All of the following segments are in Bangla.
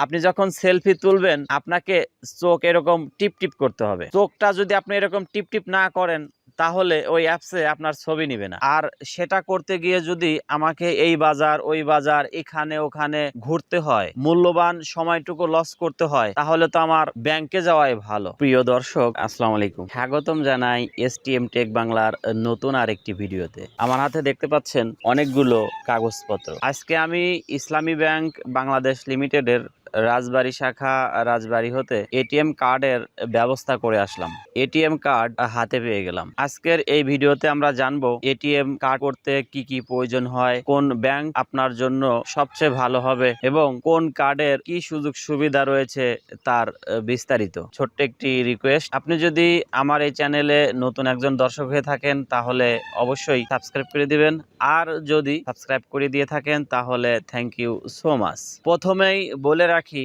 আপনি যখন সেলফি তুলবেন আপনাকে চোখ এরকম টিপ টিপ করতে হবে। চোখটা যদি আপনি এরকম টিপ টিপ না করেন তাহলে ওই অ্যাপসে আপনার ছবি নিবে না। আর সেটা করতে গিয়ে যদি আমাকে এই বাজার ওই বাজার এখানে ওখানে ঘুরতে হয়, মূল্যবান সময়টুকু লস করতে হয়, তাহলে তো আমার ব্যাংকে যাওয়াই ভালো। প্রিয় দর্শক, আসসালামু আলাইকুম, স্বাগতম জানাই এসটিএম টেক বাংলার নতুন আরেকটি ভিডিওতে। আমার হাতে দেখতে পাচ্ছেন অনেকগুলো কাগজপত্র। আজকে আমি ইসলামী ব্যাংক বাংলাদেশ লিমিটেডের রাজবাড়ী শাখা রাজবাড়ী হতে এটিএম কার্ডের ব্যবস্থা করে আসলাম। এটিএম কার্ড হাতে পেয়ে গেলাম। আজকের এই ভিডিওতে আমরা জানবো এটিএম কার্ড করতে কি কি প্রয়োজন হয়, কোন ব্যাংক আপনার জন্য সবচেয়ে ভালো হবে এবং কোন কার্ডের কি সুযোগ সুবিধা রয়েছে তার বিস্তারিত। ছোট্ট একটি রিকোয়েস্ট, আপনি যদি আমার এই চ্যানেলে নতুন একজন দর্শক হয়ে থাকেন তাহলে অবশ্যই সাবস্ক্রাইব করে দিবেন, আর যদি সাবস্ক্রাইব করে দিয়ে থাকেন তাহলে থ্যাংক ইউ সো মাচ। প্রথমেই বলে রাখি,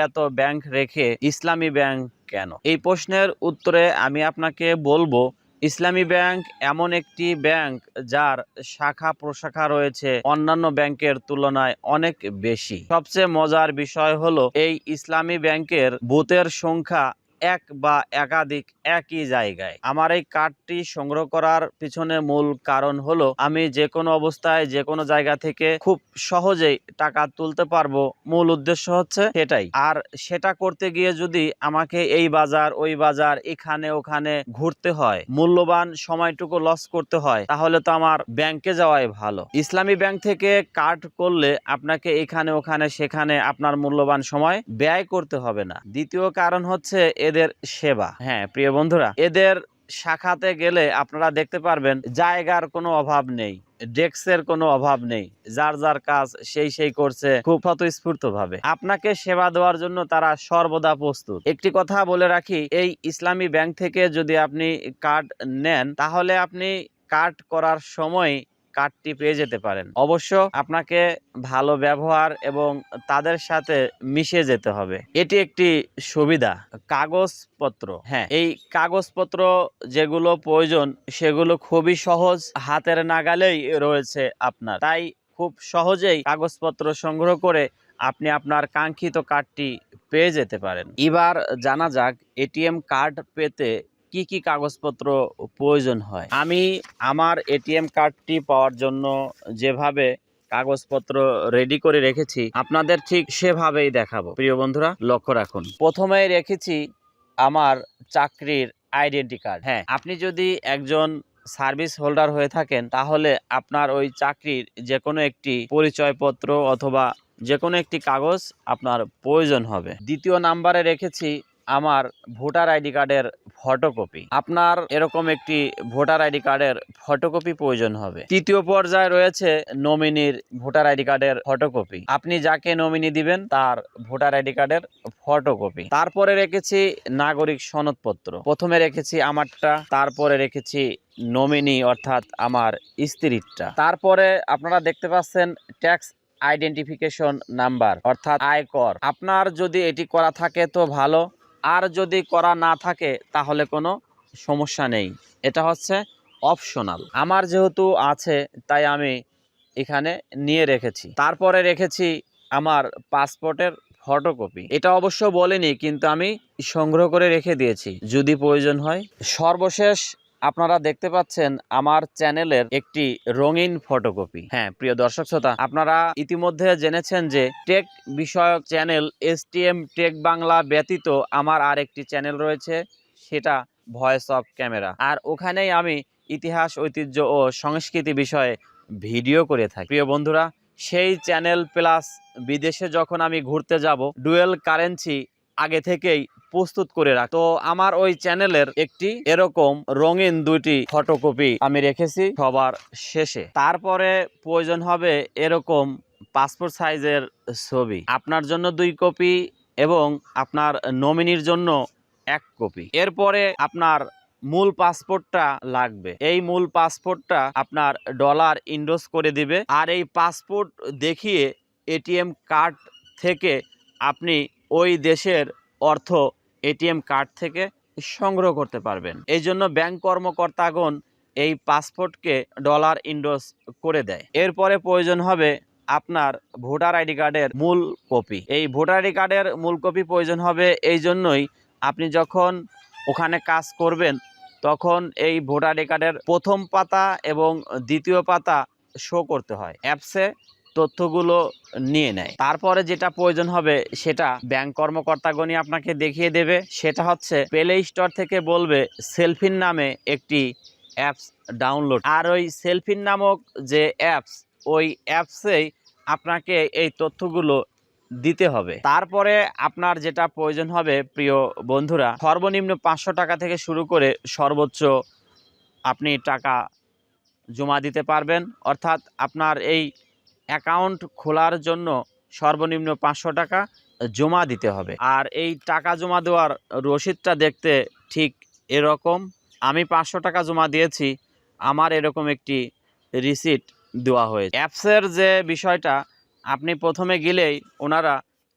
এত ব্যাংক রেখে ইসলামী ব্যাংক কেন? এই প্রশ্নের উত্তরে আমি আপনাকে বলবো, ইসলামী ব্যাংক এমন একটি ব্যাংক যার শাখা প্রশাখা রয়েছে অন্যান্য ব্যাংকের তুলনায় অনেক বেশি। সবচেয়ে মজার বিষয় হলো এই ইসলামী ব্যাংকের বুথের সংখ্যা এক বা একাধিক একই জায়গায়। আমার এই কার্ডটি সংগ্রহ করার পিছনে মূল কারণ হলো আমি যে কোনো অবস্থায় যে কোনো জায়গা থেকে খুব সহজেই টাকা তুলতে পারবো। মূল উদ্দেশ্য হচ্ছে সেটাই। আর সেটা করতে গিয়ে যদি আমাকে এই বাজার ওই বাজার এখানে ওখানে ঘুরতে হয়, মূল্যবান সময়টুকু লস করতে হয়, তাহলে তো আমার ব্যাংকে যাওয়াই ভালো। ইসলামী ব্যাংক থেকে কার্ড করলে আপনাকে এখানে ওখানে সেখানে আপনার মূল্যবান সময় ব্যয় করতে হবে না। দ্বিতীয় কারণ হচ্ছে এদের সেবা। হ্যাঁ প্রিয় বন্ধুরা, এদের শাখাতে গেলে আপনারা দেখতে পারবেন জায়গার কোনো অভাব নেই, ডেস্কের কোনো অভাব নেই, যার যার কাজ সেই করছে খুব স্বতঃস্ফূর্ত ভাবে। আপনাকে সেবা দেওয়ার জন্য তারা সর্বদা প্রস্তুত। একটি কথা বলে রাখি, এই ইসলামী ব্যাংক থেকে যদি আপনি কার্ড নেন তাহলে আপনি কার্ড করার সময় কার্ডটি পেয়ে যেতে পারেন। অবশ্য আপনাকে ভালো ব্যবহার এবং তাদের সাথে মিশে যেতে হবে, এটি একটি সুবিধা। কাগজপত্র, হ্যাঁ এই কাগজপত্র যেগুলো প্রয়োজন সেগুলো খুবই সহজ, হাতের নাগালেই রয়েছে আপনার। তাই খুব সহজেই কাগজপত্র সংগ্রহ করে আপনি আপনার কাঙ্ক্ষিত কার্ডটি পেয়ে যেতে পারেন। এবার জানা যাক এটিএম কার্ড পেতে কি কি কাগজপত্র প্রয়োজন হয়। আমি আমার এটিএম কার্ডটি পাওয়ার জন্য যেভাবে কাগজপত্র রেডি করে রেখেছি আপনাদের ঠিক সেভাবেই দেখাবো। প্রিয় বন্ধুরা লক্ষ্য রাখুন, প্রথমেই রেখেছি আমার চাকরির আইডেন্টি কার্ড। হ্যাঁ, আপনি যদি একজন সার্ভিস হোল্ডার হয়ে থাকেন তাহলে আপনার ওই চাকরির যে কোনো একটি পরিচয়পত্র অথবা যে কোনো একটি কাগজ আপনার প্রয়োজন হবে। দ্বিতীয় নাম্বারে রেখেছি আমার ভোটার আইডি কার্ডের ফটোকপি। আপনার এরকম একটি ভোটার আইডি কার্ডের ফটোকপি প্রয়োজন হবে। তৃতীয় পর্যায়ে রয়েছে নমিনির ভোটার আইডি কার্ডের ফটোকপি। আপনি যাকে নমিনি দিবেন তার ভোটার আইডি কার্ডের ফটোকপি। তারপরে রেখেছি নাগরিক সনদপত্র। প্রথমে রেখেছি আমারটা, তারপরে রেখেছি নমিনি অর্থাৎ আমার স্ত্রীরটা। তারপরে আপনারা দেখতে পাচ্ছেন ট্যাক্স আইডেন্টিফিকেশন নাম্বার অর্থাৎ আয়কর। আপনার যদি এটি করা থাকে তো ভালো, আর যদি করা না থাকে তাহলে কোনো সমস্যা নেই, এটা হচ্ছে অপশনাল। আমার যেহেতু আছে তাই আমি এখানে নিয়ে রেখেছি। তারপরে রেখেছি আমার পাসপোর্টের ফটোকপি। এটা অবশ্য বলিনি কিন্তু আমি সংগ্রহ করে রেখে দিয়েছি যদি প্রয়োজন হয়। সর্বশেষ আপনারা দেখতে পাচ্ছেন আমার চ্যানেলের একটি রঙিন ফটোকপি। হ্যাঁ প্রিয় দর্শক শ্রোতা, আপনারা ইতিমধ্যে জেনেছেন যে টেক বিষয়ক চ্যানেল এসটিএম টেক বাংলা ব্যতীত আমার আর একটি চ্যানেল রয়েছে, সেটা ভয়েস অফ ক্যামেরা। আর ওখানেই আমি ইতিহাস ঐতিহ্য ও সংস্কৃতি বিষয়ে ভিডিও করে থাকি। প্রিয় বন্ধুরা, সেই চ্যানেল প্লাস বিদেশে যখন আমি ঘুরতে যাব ডুয়েল কারেন্সি আগে থেকেই প্রস্তুত করে রাখ। তো আমার ওই চ্যানেলের একটি এরকম রঙিন দুইটি ফটোকপি আমি রেখেছি সবার শেষে। তারপরে প্রয়োজন হবে এরকম পাসপোর্ট সাইজের ছবি, আপনার জন্য 2 কপি এবং আপনার নমিনির জন্য 1 কপি। এরপরে আপনার মূল পাসপোর্টটা লাগবে। এই মূল পাসপোর্টটা আপনার ডলার ইন্ডোজ করে দিবে, আর এই পাসপোর্ট দেখিয়ে এটিএম কার্ড থেকে আপনি ওই দেশের অর্থ এটিএম কার্ড থেকে সংগ্রহ করতে পারবেন। এই জন্য ব্যাংক কর্মকর্তাগণ এই পাসপোর্টকে ডলার ইন্ডোজ করে দেয়। এরপরে প্রয়োজন হবে আপনার ভোটার আইডি কার্ডের মূল কপি। এই ভোটার আইডি কার্ডের মূল কপি প্রয়োজন হবে এই জন্যই, আপনি যখন ওখানে কাজ করবেন তখন এই ভোটার আইডি কার্ডের প্রথম পাতা এবং দ্বিতীয় পাতা শো করতে হয়। অ্যাপসে তথ্যগুলো নিয়ে নেয়। তারপরে যেটা প্রয়োজন হবে সেটা ব্যাংক কর্মকর্তাগণই আপনাকে দেখিয়ে দেবে। সেটা হচ্ছে প্লে স্টোর থেকে বলবে সেলফিন নামে একটি অ্যাপস ডাউনলোড। আর ওই সেলফিন নামক যে অ্যাপস, ওই অ্যাপসেই আপনাকে এই তথ্যগুলো দিতে হবে। তারপরে আপনার যেটা প্রয়োজন হবে প্রিয় বন্ধুরা, সর্বনিম্ন 500 টাকা থেকে শুরু করে সর্বোচ্চ আপনি টাকা জমা দিতে পারবেন। অর্থাৎ আপনার এই অ্যাকাউন্ট খোলার জন্য সর্বনিম্ন 500 টাকা জমা দিতে হবে। আর এই টাকা জমা দেওয়ার রসিদটা দেখতে ঠিক এরকম। আমি 500 টাকা জমা দিয়েছি, আমার এরকম একটি রিসিট দেওয়া হয়েছে। অ্যাপসের যে বিষয়টা, আপনি প্রথমে গেলেই ওনারা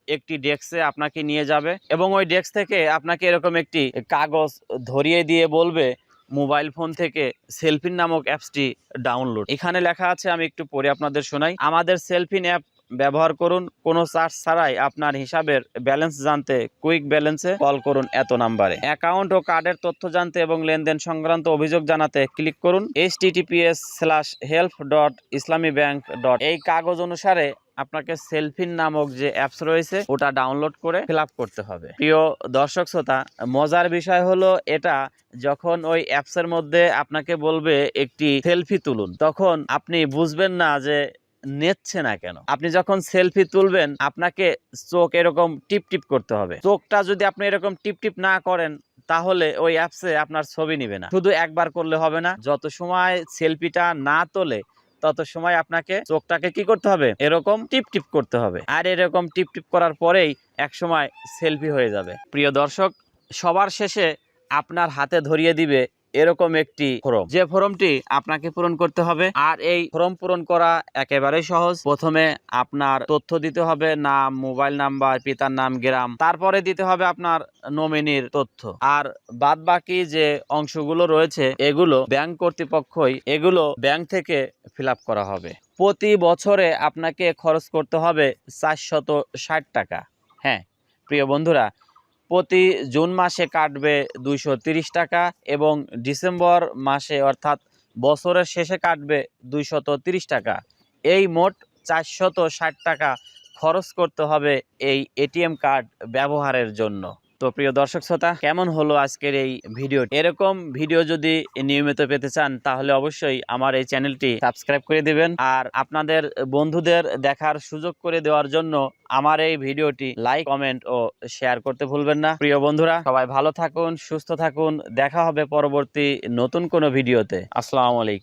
একটি ডেস্কে আপনাকে নিয়ে যাবে এবং ওই ডেস্ক থেকে আপনাকে এরকম একটি কাগজ ধরিয়ে দিয়ে বলবে মোবাইল ফোন থেকে সেলফিন নামক অ্যাপসটি ডাউনলোড। এখানে লেখা আছে, আমি একটু পড়ে আপনাদের শোনাই। আমাদের সেলফিন অ্যাপ ব্যবহার করুন, কোনো চার্জ ছাড়াই। আপনার হিসাবের ব্যালেন্স জানতে কুইক ব্যালেন্সে কল করুন এত নাম্বারে। অ্যাকাউন্ট ও কার্ডের তথ্য জানতে এবং লেনদেন সংক্রান্ত অভিযোগ জানাতে ক্লিক করুন https:/help.islamibank. এই কাগজ অনুসারে আপনাকে সেলফিন নামক যে অ্যাপস রয়েছে ওটা ডাউনলোড করে ফিল আপ করতে হবে। প্রিয় দর্শক শ্রোতা, মজার বিষয় হলো এটা, যখন ওই অ্যাপসের মধ্যে আপনাকে বলবে একটি সেলফি তুলুন, তখন আপনি বুঝবেন না যে নেচ্ছে না কেন। আপনি যখন সেলফি তুলবেন আপনাকে চোখ এরকম টিপ টিপ করতে হবে। চোখটা যদি আপনি এরকম টিপ টিপ না করেন তাহলে ওই অ্যাপসে আপনার ছবি নিবে না। শুধু একবার করলে হবে না, যত সময় সেলফিটা না তোলে তত সময় আপনাকে চোখটাকে কি করতে হবে, এরকম টিপ টিপ করতে হবে। আর এরকম টিপ টিপ করার পরেই এক সময় সেলফি হয়ে যাবে। প্রিয় দর্শক, সবার শেষে আপনার হাতে ধরিয়ে দিবে এরকম একটি ফর্ম, যে ফর্মটি আপনাকে পূরণ করতে হবে। আর এই ফর্ম পূরণ করা একেবারেই সহজ। প্রথমে আপনার তথ্য দিতে হবে, নাম, মোবাইল নাম্বার, পিতার নাম, গ্রাম। তারপরে দিতে হবে আপনার নমিনির তথ্য। আর বাদ বাকি যে অংশগুলো রয়েছে এগুলো ব্যাংক কর্তৃপক্ষই এগুলো ব্যাংক থেকে ফিল আপ করা হবে। প্রতি বছরে আপনাকে খরচ করতে হবে 460 টাকা। হ্যাঁ প্রিয় বন্ধুরা, প্রতি জুন মাসে কাটবে 230 টাকা এবং ডিসেম্বর মাসে অর্থাৎ বছরের শেষে কাটবে 230 টাকা। এই মোট 460 টাকা খরচ করতে হবে এই এটিএম কার্ড ব্যবহারের জন্য। তো প্রিয় দর্শক শ্রোতা, কেমন হলো আজকের এই ভিডিও? এরকম ভিডিও যদি নিয়মিত পেতে চান তাহলে অবশ্যই আমার এই চ্যানেলটি সাবস্ক্রাইব করে দিবেন। আর আপনাদের বন্ধুদের দেখার সুযোগ করে দেওয়ার জন্য আমার এই ভিডিওটি লাইক, কমেন্ট ও শেয়ার করতে ভুলবেন না। প্রিয় বন্ধুরা, সবাই ভালো থাকুন, সুস্থ থাকুন। দেখা হবে পরবর্তী নতুন কোনো ভিডিওতে। আসসালামু আলাইকুম।